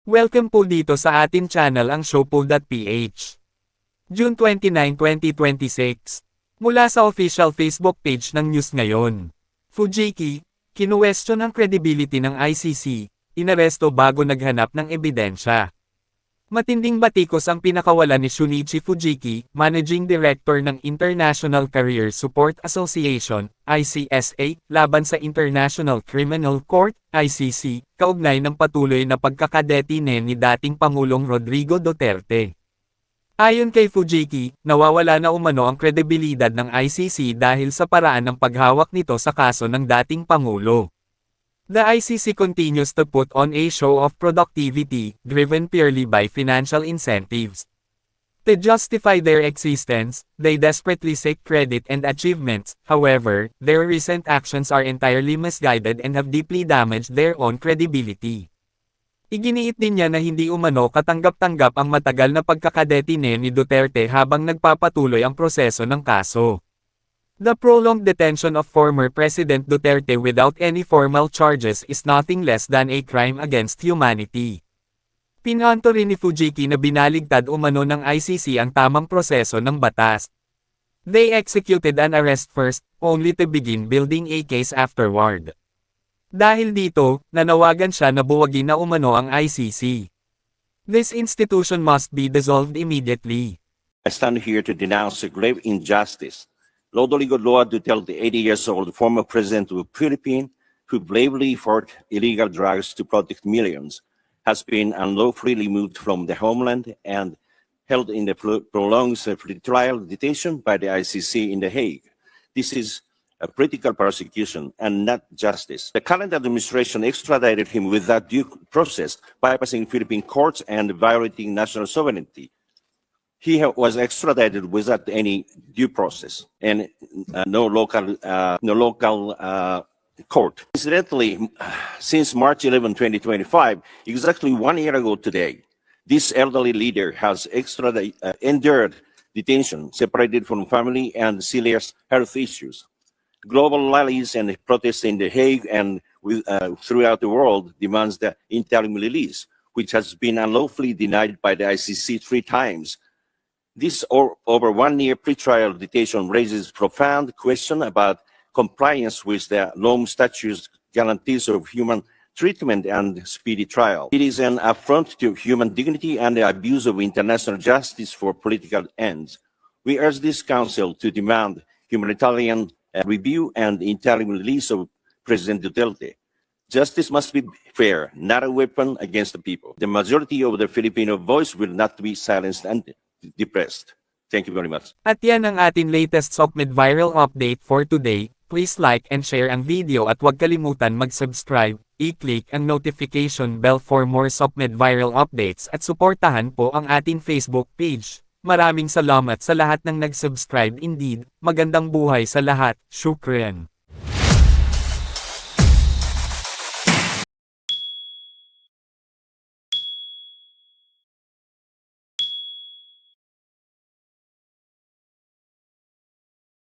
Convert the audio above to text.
Welcome po dito sa atin channel ang Showpo.ph. June 29, 2026. Mula sa official Facebook page ng News Ngayon. Fujiki, kinuwestiyon ang credibility ng ICC, inaresto bago naghanap ng ebidensya. Matinding batikos ang pinakawalan ni Shunichi Fujiki, Managing Director ng International Career Support Association, ICSA, laban sa International Criminal Court, ICC, kaugnay ng patuloy na pagkakadetine ni dating Pangulong Rodrigo Duterte. Ayon kay Fujiki, nawawala na umano ang kredibilidad ng ICC dahil sa paraan ng paghawak nito sa kaso ng dating Pangulo. The ICC continues to put on a show of productivity, driven purely by financial incentives. To justify their existence, they desperately seek credit and achievements. However, their recent actions are entirely misguided and have deeply damaged their own credibility. Iginiit din niya na hindi umano katanggap-tanggap ang matagal na pagkakadetine ni Duterte habang nagpapatuloy ang proseso ng kaso. The prolonged detention of former President Duterte without any formal charges is nothing less than a crime against humanity. Pinanto rin ni Fujiki na binaligtad umano ng ICC ang tamang proseso ng batas. They executed an arrest first, only to begin building a case afterward. Dahil dito, nanawagan siya na buwagin na umano ang ICC. This institution must be dissolved immediately. I stand here to denounce a grave injustice. Rodrigo Duterte, 80 years old, former president of the Philippines, who bravely fought illegal drugs to protect millions, has been unlawfully removed from the homeland and held in the prolonged trial detention by the ICC in The Hague. This is a political persecution and not justice. The current administration extradited him without due process, bypassing Philippine courts and violating national sovereignty. He was extradited without any due process and no local court. Incidentally, since March 11, 2025, exactly 1 year ago today, this elderly leader has endured detention, separated from family and serious health issues. Global rallies and protests in The Hague and throughout the world demands the interim release, which has been unlawfully denied by the ICC 3 times. This over 1 year pretrial detention raises profound question about compliance with the Rome Statute's guarantees of human treatment and speedy trial. It is an affront to human dignity and the abuse of international justice for political ends. We urge this Council to demand humanitarian review and interim release of President Duterte. Justice must be fair, not a weapon against the people. The majority of the Filipino voice will not be silenced and depressed. Thank you very much. At yan ang ating latest SOCMED viral update for today. Please like and share ang video at huwag kalimutan mag-subscribe, i-click ang notification bell for more SOCMED viral updates at suportahan po ang ating Facebook page. Maraming salamat sa lahat ng nag-subscribe indeed. Magandang buhay sa lahat. Shukran.